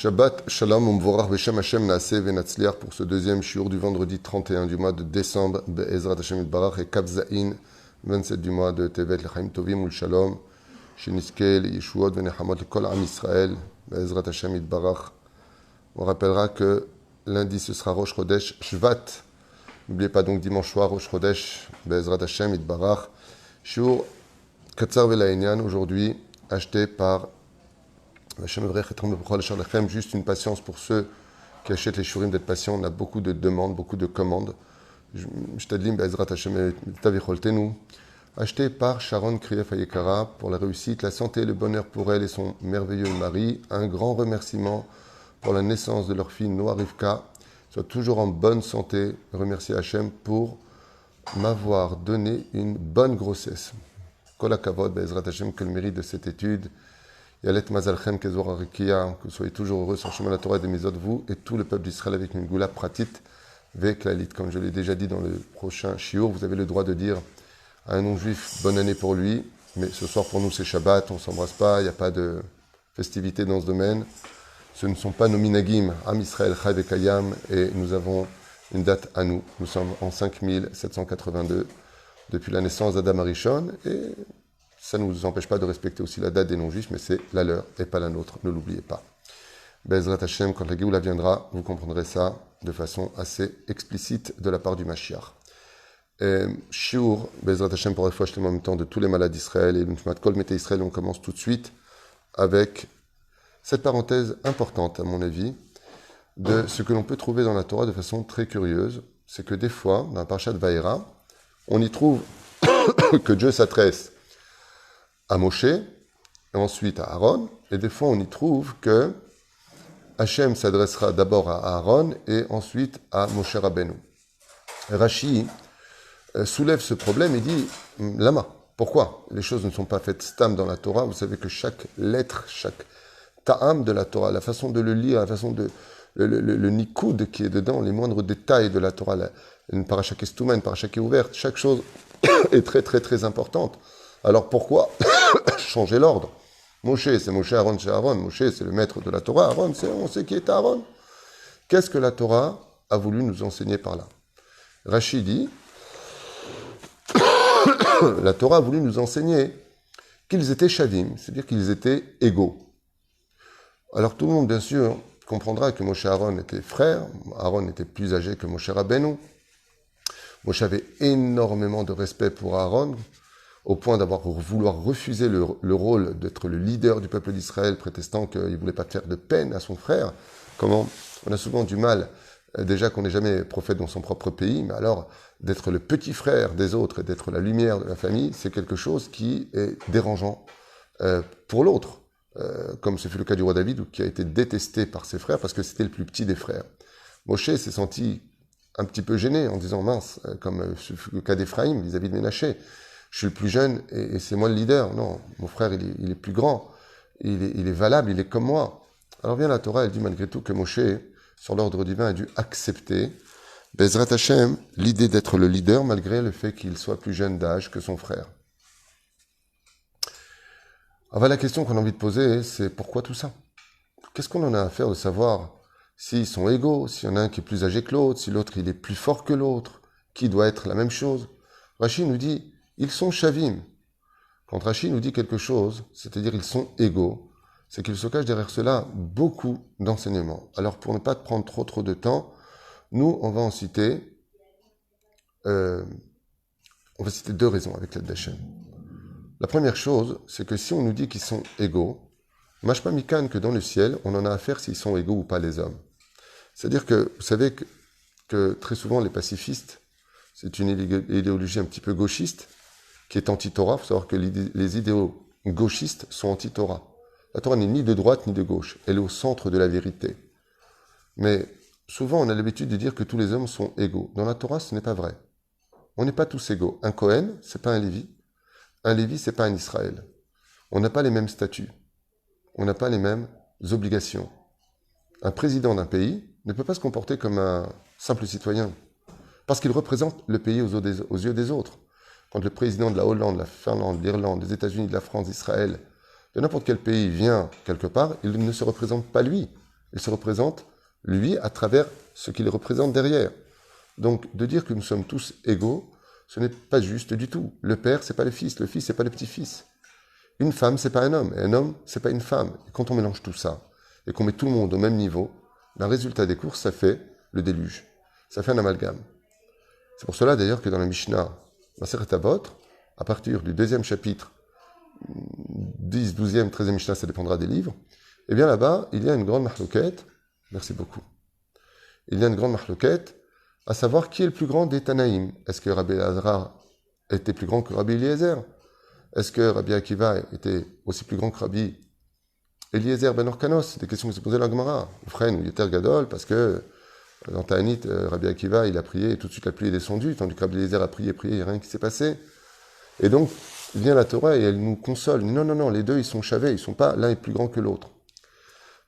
Shabbat Shalom Umvorach Beshem Hashem Naaseh Venatzliach pour ce deuxième shiur du vendredi 31 du mois de décembre Be'ezrat Hashem Yitbarach et Kav Zain 27 du mois de Tevet L'chaim Tovim Ul Shalom Shenizke Yeshuot Venechamot L'kol Am Israël Be'ezrat Hashem Yitbarach. On rappellera que lundi ce sera Rosh Chodesh Shvat. N'oubliez pas donc dimanche soir Rosh Chodesh Be'ezrat Hashem Yitbarach. Shiur Katzar Velaïnian aujourd'hui acheté par juste une patience pour ceux qui achètent les shurim, d'être patient. On a beaucoup de demandes, beaucoup de commandes. Acheté par Sharon Krief Ayekara pour la réussite, la santé et le bonheur pour elle et son merveilleux mari. Un grand remerciement pour la naissance de leur fille Noah Rivka. Soit toujours en bonne santé. Remercier Hachem pour m'avoir donné une bonne grossesse. Kol hakavod, Be'ezrat Hashem, que le mérite de cette étude. Yalet mazalchem kezor arikia, que vous soyez toujours heureux sur le chemin de la Torah et des Mitzvot, vous et tout le peuple d'Israël avec une goula pratit veklalit. Comme je l'ai déjà dit dans le prochain shiur, vous avez le droit de dire à un non-juif bonne année pour lui, mais ce soir pour nous c'est Shabbat, on ne s'embrasse pas, il n'y a pas de festivité dans ce domaine. Ce ne sont pas nos minagim, Am Israël Chai Vekayam, et nous avons une date à nous. Nous sommes en 5782 depuis la naissance d'Adam Arishon, et ça ne nous empêche pas de respecter aussi la date des non-juifs, mais c'est la leur et pas la nôtre, ne l'oubliez pas. Be'ezrat Hashem, quand la Géoula viendra, vous comprendrez ça de façon assez explicite de la part du Mashiach. Shiur, Be'ezrat Hashem, pour la fois, en même temps de tous les malades d'Israël et l'Unshmat Kol Mete Israël, on commence tout de suite avec cette parenthèse importante, à mon avis, de ce que l'on peut trouver dans la Torah de façon très curieuse. C'est que des fois, dans la Parashat Vaïra, on y trouve que Dieu s'adresse à Moshe, et ensuite à Aaron, et des fois on y trouve que Hachem s'adressera d'abord à Aaron et ensuite à Moshe Rabbeinu. Rashi soulève ce problème et dit Lama, pourquoi les choses ne sont pas faites stam dans la Torah? Vous savez que chaque lettre, chaque ta'am de la Torah, la façon de le lire, la façon de le nikoud qui est dedans, les moindres détails de la Torah, une paracha qui est stouma, une paracha qui est ouverte, chaque chose est très très très importante. Alors pourquoi changer l'ordre? Moshe, c'est Moshe, Aaron, c'est Aaron. Moshe, c'est le maître de la Torah. Aaron, on sait qui est Aaron. Qu'est-ce que la Torah a voulu nous enseigner par là? Rashi dit, la Torah a voulu nous enseigner qu'ils étaient shavim, c'est-à-dire qu'ils étaient égaux. Alors tout le monde, bien sûr, comprendra que Moshe et Aaron étaient frères. Aaron était plus âgé que Moshe Rabbeinu. Moshe avait énormément de respect pour Aaron, au point vouloir refuser le rôle d'être le leader du peuple d'Israël, prétestant qu'il ne voulait pas faire de peine à son frère. Comment on a souvent du mal, déjà qu'on n'est jamais prophète dans son propre pays, mais alors d'être le petit frère des autres et d'être la lumière de la famille, c'est quelque chose qui est dérangeant pour l'autre, comme ce fut le cas du roi David, qui a été détesté par ses frères parce que c'était le plus petit des frères. Moshe s'est senti un petit peu gêné en disant mince, comme ce fut le cas d'Éphraïm vis-à-vis de Ménaché. Je suis le plus jeune et c'est moi le leader. Non, mon frère, il est plus grand. Il est valable, il est comme moi. Alors vient la Torah, elle dit malgré tout que Moshe, sur l'ordre divin, a dû accepter, Be'ezrat Hashem, l'idée d'être le leader malgré le fait qu'il soit plus jeune d'âge que son frère. Alors la question qu'on a envie de poser, c'est pourquoi tout ça? Qu'est-ce qu'on en a à faire de savoir s'ils sont égaux, s'il y en a un qui est plus âgé que l'autre, si l'autre il est plus fort que l'autre, qui doit être la même chose? Rashi nous dit, ils sont shavim. Quand Rashi nous dit quelque chose, c'est-à-dire ils sont égaux, c'est qu'il se cache derrière cela beaucoup d'enseignements. Alors pour ne pas prendre trop de temps, nous on va citer deux raisons avec l'aide d'Hachem. La première chose, c'est que si on nous dit qu'ils sont égaux, mashma mikan que dans le ciel, on en a affaire s'ils sont égaux ou pas les hommes. C'est-à-dire que vous savez que très souvent les pacifistes, c'est une idéologie un petit peu gauchiste, qui est anti-Torah. Il faut savoir que les idéaux gauchistes sont anti-Torah. La Torah n'est ni de droite ni de gauche. Elle est au centre de la vérité. Mais souvent, on a l'habitude de dire que tous les hommes sont égaux. Dans la Torah, ce n'est pas vrai. On n'est pas tous égaux. Un Cohen, c'est pas un Lévi. Un Lévi, c'est pas un Israël. On n'a pas les mêmes statuts. On n'a pas les mêmes obligations. Un président d'un pays ne peut pas se comporter comme un simple citoyen. Parce qu'il représente le pays aux yeux des autres. Quand le président de la Hollande, la Finlande, l'Irlande, des États-Unis, de la France, d'Israël, de n'importe quel pays vient quelque part, il ne se représente pas lui. Il se représente, lui, à travers ce qu'il représente derrière. Donc, de dire que nous sommes tous égaux, ce n'est pas juste du tout. Le père, c'est pas le fils c'est pas le petit-fils. Une femme, c'est pas un homme, et un homme, c'est pas une femme. Et quand on mélange tout ça, et qu'on met tout le monde au même niveau, le résultat des courses, ça fait le déluge. Ça fait un amalgame. C'est pour cela, d'ailleurs, que dans la Mishnah, Masechet Avot, à partir du deuxième chapitre, 10, 12e, 13e Mishnah, ça dépendra des livres, et bien là-bas, il y a une grande mahloquette, merci beaucoup, il y a une grande mahloquette, à savoir qui est le plus grand des Tanaïm. Est-ce que Rabbi Elazar était plus grand que Rabbi Eliezer? Est-ce que Rabbi Akiva était aussi plus grand que Rabbi Eliezer ben Orkanos? C'est des questions que s'est posées la Gemara. Oufren ou Yeter Gadol, parce que dans Ta'anit, Rabbi Akiva, il a prié et tout de suite la pluie est descendue, tandis que Rabbi Eliezer a prié, il n'y a rien qui s'est passé. Et donc, vient la Torah et elle nous console. Non, les deux, ils sont chavés, ils sont pas, l'un est plus grand que l'autre.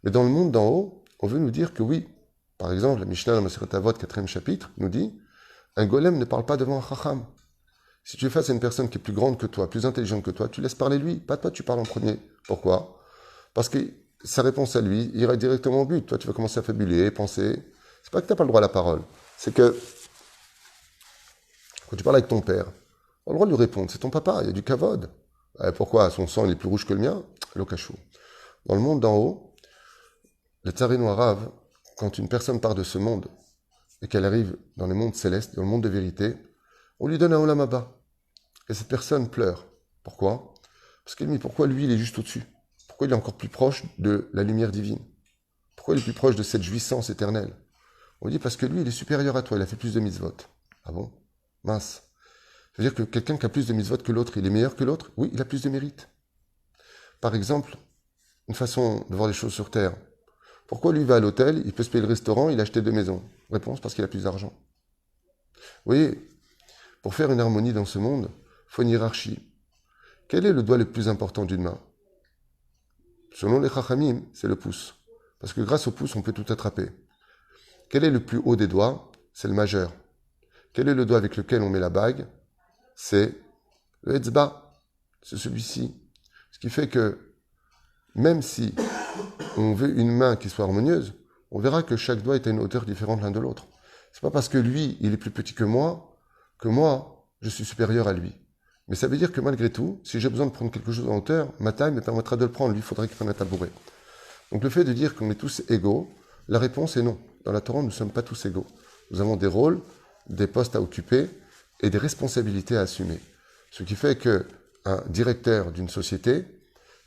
Mais dans le monde d'en haut, on veut nous dire que oui. Par exemple, la Mishnah dans Masechet Avot, 4e chapitre, nous dit un golem ne parle pas devant un chacham. Si tu es face à une personne qui est plus grande que toi, plus intelligente que toi, tu laisses parler lui, pas toi, tu parles en premier. Pourquoi? Parce que sa réponse à lui ira directement au but. Toi, tu vas commencer à fabuler, penser. C'est pas que tu n'as pas le droit à la parole. C'est que quand tu parles avec ton père, on a le droit de lui répondre. C'est ton papa, il y a du kavod. Pourquoi? Son sang il est plus rouge que le mien? L'okachou. Dans le monde d'en haut, le tsarino arabe, quand une personne part de ce monde et qu'elle arrive dans les mondes célestes, dans le monde de vérité, on lui donne un olam haba. Et cette personne pleure. Pourquoi? Parce qu'elle dit, pourquoi lui, il est juste au-dessus? Pourquoi il est encore plus proche de la lumière divine? Pourquoi il est plus proche de cette jouissance éternelle? On dit, parce que lui, il est supérieur à toi, il a fait plus de mitzvot. Ah bon? Mince. Ça veut dire que quelqu'un qui a plus de mitzvot que l'autre, il est meilleur que l'autre? Oui, il a plus de mérite. Par exemple, une façon de voir les choses sur Terre. Pourquoi lui va à l'hôtel, il peut se payer le restaurant, il a acheté 2 maisons? Réponse, parce qu'il a plus d'argent. Vous voyez, pour faire une harmonie dans ce monde, il faut une hiérarchie. Quel est le doigt le plus important d'une main? Selon les chachamim, c'est le pouce. Parce que grâce au pouce, on peut tout attraper. Quel est le plus haut des doigts? C'est le majeur. Quel est le doigt avec lequel on met la bague? C'est le etzba. C'est celui-ci. Ce qui fait que, même si on veut une main qui soit harmonieuse, on verra que chaque doigt est à une hauteur différente l'un de l'autre. C'est pas parce que lui, il est plus petit que moi, je suis supérieur à lui. Mais ça veut dire que malgré tout, si j'ai besoin de prendre quelque chose en hauteur, ma taille me permettra de le prendre. Lui, il faudrait qu'il prenne un tabouret. Donc le fait de dire qu'on est tous égaux, la réponse est non. Dans la Torah, nous ne sommes pas tous égaux. Nous avons des rôles, des postes à occuper et des responsabilités à assumer. Ce qui fait qu'un directeur d'une société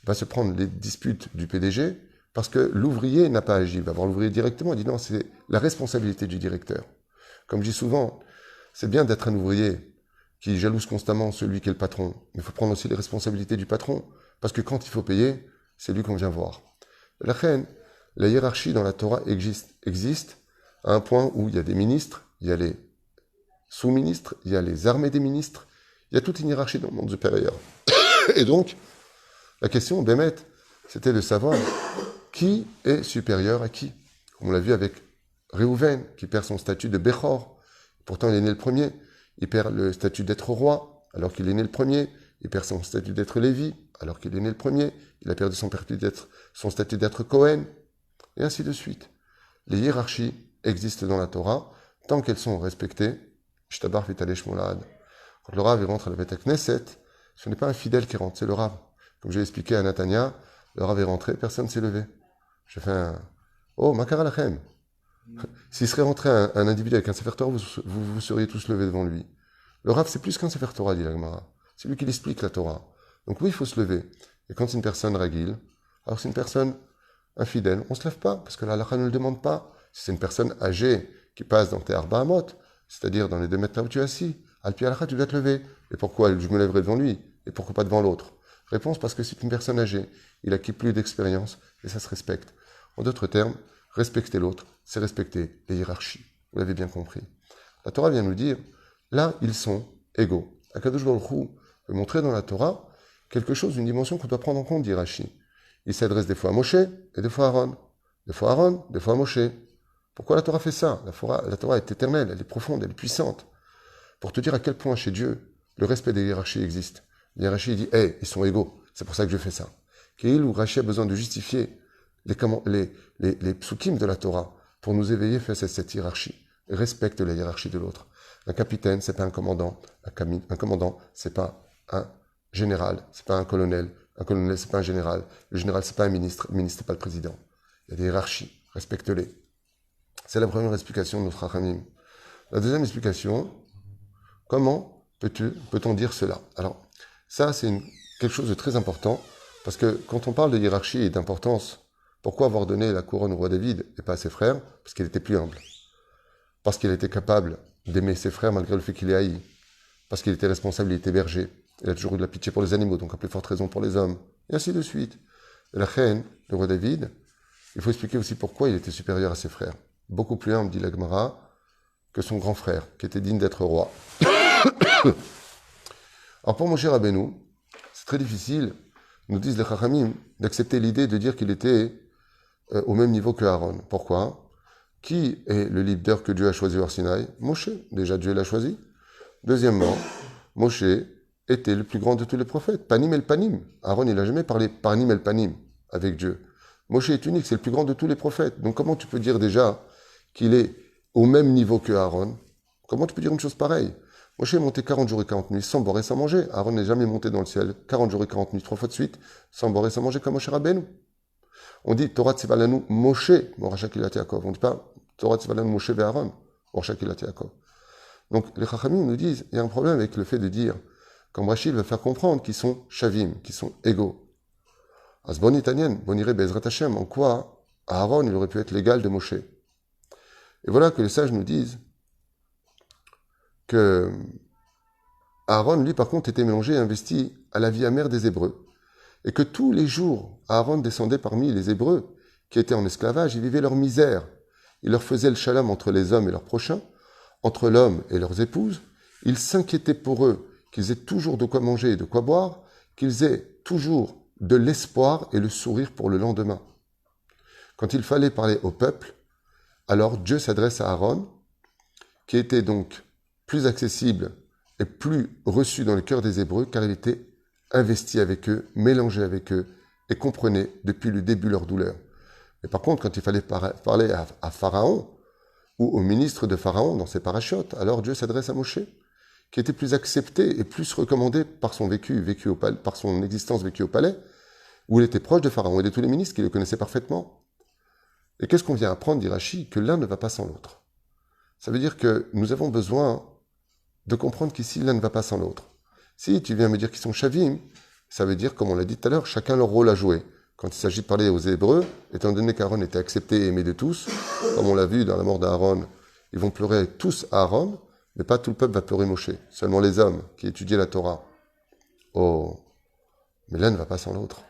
va se prendre les disputes du PDG parce que l'ouvrier n'a pas agi. Il va voir l'ouvrier directement et dit non, c'est la responsabilité du directeur. Comme je dis souvent, c'est bien d'être un ouvrier qui jalouse constamment celui qui est le patron. Mais il faut prendre aussi les responsabilités du patron, parce que quand il faut payer, c'est lui qu'on vient voir. La hiérarchie dans la Torah existe à un point où il y a des ministres, il y a les sous-ministres, il y a les armées des ministres, il y a toute une hiérarchie dans le monde supérieur. Et donc, la question, Bémet, c'était de savoir qui est supérieur à qui. Comme on l'a vu avec Réhouven, qui perd son statut de Béchor. Pourtant, il est né le premier. Il perd le statut d'être roi, alors qu'il est né le premier. Il perd son statut d'être Lévi, alors qu'il est né le premier. Il a perdu son statut d'être Cohen, et ainsi de suite. Les hiérarchies existent dans la Torah, tant qu'elles sont respectées. Shtabar Vitale Shmolad. Quand le Rav rentre à la Beth Knesset, ce n'est pas un fidèle qui rentre, c'est le Rav. Comme j'ai expliqué à Natania, le Rav est rentré, personne ne s'est levé. J'ai fait un « Oh, Makar Alachem !» S'il serait rentré un individu avec un Sefer Torah, vous seriez tous levés devant lui. Le Rav, c'est plus qu'un Sefer Torah, dit la Gemara. C'est lui qui l'explique, la Torah. Donc oui, il faut se lever. Et quand c'est une personne ragile, alors c'est une personne infidèle, on ne se lève pas, parce que la halakha ne le demande pas. Si c'est une personne âgée qui passe dans tes Arba Hamot, c'est-à-dire dans les 2 mètres là où tu es assis, Al-Pi halakha, tu dois te lever. Et pourquoi je me lèverai devant lui? Et pourquoi pas devant l'autre? Réponse, parce que c'est une personne âgée. Il acquis plus d'expérience, et ça se respecte. En d'autres termes, respecter l'autre, c'est respecter les hiérarchies. Vous l'avez bien compris. La Torah vient nous dire, là, ils sont égaux. Akadosh Baruch Hu veut montrer dans la Torah quelque chose, une dimension qu'on doit prendre en compte, dit Rashi. Il s'adresse des fois à Moshe et des fois à Aaron. Des fois à Aaron, des fois à Moshe. Pourquoi la Torah fait ça? La Torah est éternelle, elle est profonde, elle est puissante. Pour te dire à quel point chez Dieu, le respect des hiérarchies existe. La hiérarchie dit, hey, ils sont égaux, c'est pour ça que je fais ça. Qu'il ou Rashi a besoin de justifier les psukim de la Torah pour nous éveiller face à cette hiérarchie. Respecte la hiérarchie de l'autre. Un capitaine, c'est pas un commandant. Un commandant, c'est pas un général, c'est pas un colonel. Un colonel, c'est pas un général. Le général, c'est pas un ministre. Le ministre, c'est pas le président. Il y a des hiérarchies. Respecte-les. C'est la première explication de notre Rachamim. La deuxième explication, comment peut-on dire cela? Alors, ça, c'est quelque chose de très important, parce que quand on parle de hiérarchie et d'importance, pourquoi avoir donné la couronne au roi David et pas à ses frères? Parce qu'il était plus humble. Parce qu'il était capable d'aimer ses frères malgré le fait qu'il ait haï. Parce qu'il était responsable, il était berger. Il a toujours eu de la pitié pour les animaux, donc à plus forte raison pour les hommes. Et ainsi de suite. Et la reine, le roi David, il faut expliquer aussi pourquoi il était supérieur à ses frères. Beaucoup plus humble, dit la Gemara, que son grand frère, qui était digne d'être roi. Alors pour Moshe Rabbeinu, c'est très difficile, nous disent les Chachamim, d'accepter l'idée de dire qu'il était au même niveau que Aaron. Pourquoi? Qui est le leader que Dieu a choisi au Sinaï? Moshe. Déjà, Dieu l'a choisi. Deuxièmement, Moshe était le plus grand de tous les prophètes. Panim el Panim. Aaron, il n'a jamais parlé Panim el Panim avec Dieu. Moshe est unique, c'est le plus grand de tous les prophètes. Donc comment tu peux dire déjà qu'il est au même niveau que Aaron? Comment tu peux dire une chose pareille? Moshe est monté 40 jours et 40 nuits sans boire et sans manger. Aaron n'est jamais monté dans le ciel 40 jours et 40 nuits, 3 fois de suite, sans boire et sans manger comme Moshe Rabbeinu. On dit Torah Tzivalanu Moshe, Morachak Ilat Yaakov. On ne dit pas Torah Tzivalanu Moshe ve Aaron, Morachak Ilat Yaakov. Donc les Chachamim nous disent, il y a un problème avec le fait de dire, comme Rachid va faire comprendre qu'ils sont shavim, qu'ils sont égaux. Asbon itanien, boniré bezrat Hashem, en quoi Aaron il aurait pu être l'égal de Moshe. Et voilà que les sages nous disent que Aaron, lui, par contre, était mélangé et investi à la vie amère des Hébreux. Et que tous les jours, Aaron descendait parmi les Hébreux qui étaient en esclavage, ils vivaient leur misère. Il leur faisait le shalom entre les hommes et leurs prochains, entre l'homme et leurs épouses. Il s'inquiétait pour eux qu'ils aient toujours de quoi manger et de quoi boire, qu'ils aient toujours de l'espoir et le sourire pour le lendemain. Quand il fallait parler au peuple, alors Dieu s'adresse à Aaron, qui était donc plus accessible et plus reçu dans le cœur des Hébreux, car il était investi avec eux, mélangé avec eux, et comprenait depuis le début leur douleur. Mais par contre, quand il fallait parler à Pharaon, ou au ministre de Pharaon dans ses parachutes, alors Dieu s'adresse à Moshe, qui était plus accepté et plus recommandé par son par son existence vécue au palais, où il était proche de Pharaon et de tous les ministres qui le connaissaient parfaitement. Et qu'est-ce qu'on vient apprendre, dit Rashi, que l'un ne va pas sans l'autre. Ça veut dire que nous avons besoin de comprendre qu'ici, l'un ne va pas sans l'autre. Si tu viens me dire qu'ils sont chavim, ça veut dire, comme on l'a dit tout à l'heure, chacun leur rôle à jouer. Quand il s'agit de parler aux Hébreux, étant donné qu'Aaron était accepté et aimé de tous, comme on l'a vu dans la mort d'Aaron, ils vont pleurer tous Aaron, mais pas tout le peuple va pleurer Moshe, seulement les hommes qui étudiaient la Torah. Oh, mais l'un ne va pas sans l'autre.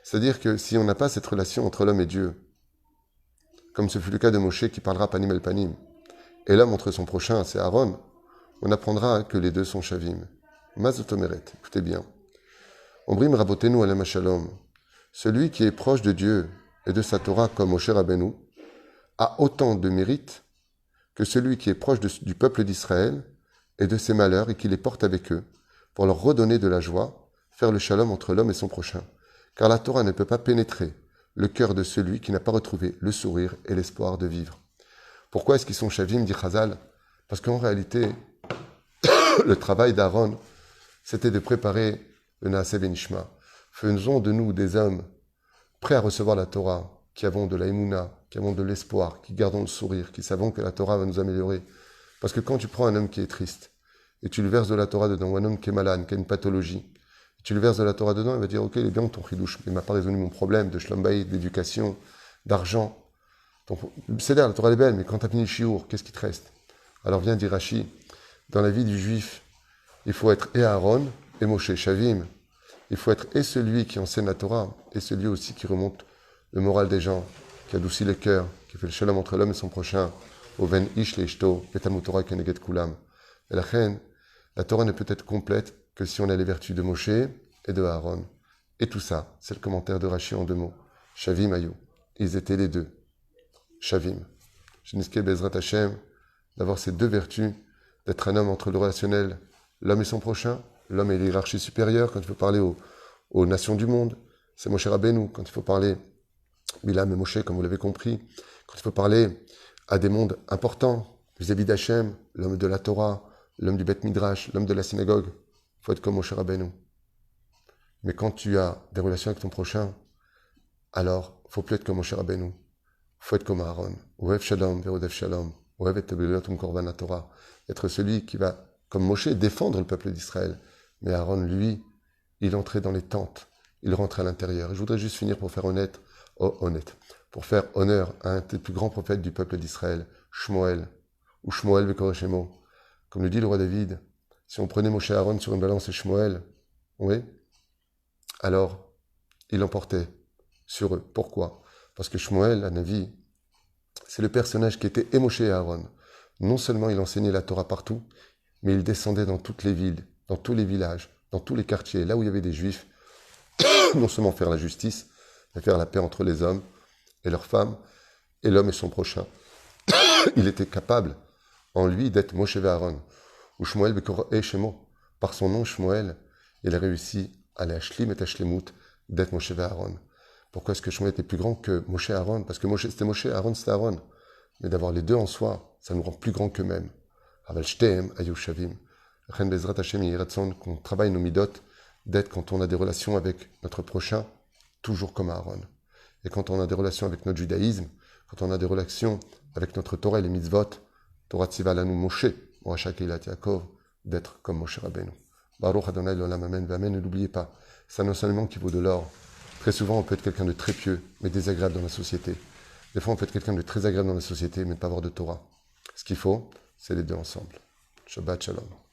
C'est-à-dire que si on n'a pas cette relation entre l'homme et Dieu, comme ce fut le cas de Moshe qui parlera Panim el Panim, et l'homme entre son prochain, c'est Aaron, on apprendra que les deux sont shavim. Mazotomeret, écoutez bien. Ombrim rabotenu alem shalom. Celui qui est proche de Dieu et de sa Torah comme Moshe Rabbeinu a autant de mérite que celui qui est proche du peuple d'Israël et de ses malheurs et qui les porte avec eux pour leur redonner de la joie, faire le shalom entre l'homme et son prochain. Car la Torah ne peut pas pénétrer le cœur de celui qui n'a pas retrouvé le sourire et l'espoir de vivre. Pourquoi est-ce qu'ils sont shavim, dit Chazal? Parce qu'en réalité, le travail d'Aaron, c'était de préparer le Naaseh Benishma. Faisons de nous des hommes prêts à recevoir la Torah, qui avons de la émouna, qui avons de l'espoir, qui gardons le sourire, qui savons que la Torah va nous améliorer. Parce que quand tu prends un homme qui est triste, et tu lui verses de la Torah dedans, ou un homme qui est malade, qui a une pathologie, et tu lui verses de la Torah dedans, il va dire, ok, il est bien ton chidouche, mais il m'a pas résolu mon problème de shlom bayit, d'éducation, d'argent. C'est là, la Torah est belle, mais quand tu as fini le shiur, qu'est-ce qui te reste? Alors vient dire Rashi, dans la vie du juif, il faut être et Aaron, et Moshe, Shavim. Il faut être et celui qui enseigne la Torah, et celui aussi qui remonte le moral des gens, qui adoucit le cœur, qui fait le shalom entre l'homme et son prochain. Oven ish leishto, betalmud Torah keneget kulam. Et la Torah ne peut être complète que si on a les vertus de Moshe et de Aaron. Et tout ça, c'est le commentaire de Rashi en 2 mots. Shavim ayu. Ils étaient les deux. Shavim. Je n'esquais Bezrat Hashem d'avoir ces 2 vertus, d'être un homme entre le relationnel, l'homme et son prochain, l'homme et l'hiérarchie supérieure, quand il faut parler aux nations du monde. C'est Moshe Rabbeinu, quand il faut parler Bilam et Moshe, comme vous l'avez compris, quand il faut parler à des mondes importants, vis-à-vis d'Hachem, l'homme de la Torah, l'homme du Beth Midrash, l'homme de la synagogue, il faut être comme Moshe Rabbeinu. Mais quand tu as des relations avec ton prochain, alors il ne faut plus être comme Moshe Rabbeinu. Il faut être comme Aaron. Ohev Shalom, Verodev Shalom, Ohev et Tebelot Korban Torah. Être celui qui va, comme Moshe, défendre le peuple d'Israël. Mais Aaron, lui, il entrait dans les tentes. Il rentrait à l'intérieur. Et je voudrais juste finir pour faire pour faire honneur à un des plus grands prophètes du peuple d'Israël, Shmuel, ou Shmuel Bekoreshemo. Comme le dit le roi David, si on prenait Moshe Aaron sur une balance et Shmuel, oui, alors il l'emportait sur eux. Pourquoi? Parce que Shmuel, la Navi, c'est le personnage qui était et Moshe et Aaron. Non seulement il enseignait la Torah partout, mais il descendait dans toutes les villes, dans tous les villages, dans tous les quartiers, là où il y avait des Juifs, non seulement faire la justice, mais faire la paix entre les hommes et leurs femmes, et l'homme et son prochain. Il était capable, en lui, d'être Moshe et Aaron, ou Shmuel Bekor et Shemo. Par son nom, Shmuel, il a réussi à aller à Shlim et à Shlemut, d'être Moshe et Aaron. Pourquoi est-ce que Shmuel était plus grand que Moshe et Aaron? Parce que Moshe c'était Moshe, Aaron c'était Aaron. Mais d'avoir les deux en soi, ça nous rend plus grands qu'eux-mêmes. Aval Shtem, Ayushavim. Chen Bezrat Hashem Yiratson, qu'on travaille nos midot, d'être quand on a des relations avec notre prochain, toujours comme Aaron. Et quand on a des relations avec notre judaïsme, quand on a des relations avec notre Torah et les mitzvot, Torah Tziva Lanu Moshe, Moacha Keilat Yaakov, d'être comme Moshe Rabbeinu. Baruch Adonai L'Olam Amen, Amen. Ne l'oubliez pas, c'est un enseignement qui vaut de l'or. Très souvent, on peut être quelqu'un de très pieux, mais désagréable dans la société. Des fois, on peut être quelqu'un de très agréable dans la société, mais ne pas avoir de Torah. Ce qu'il faut, c'est les deux ensemble. Shabbat Shalom.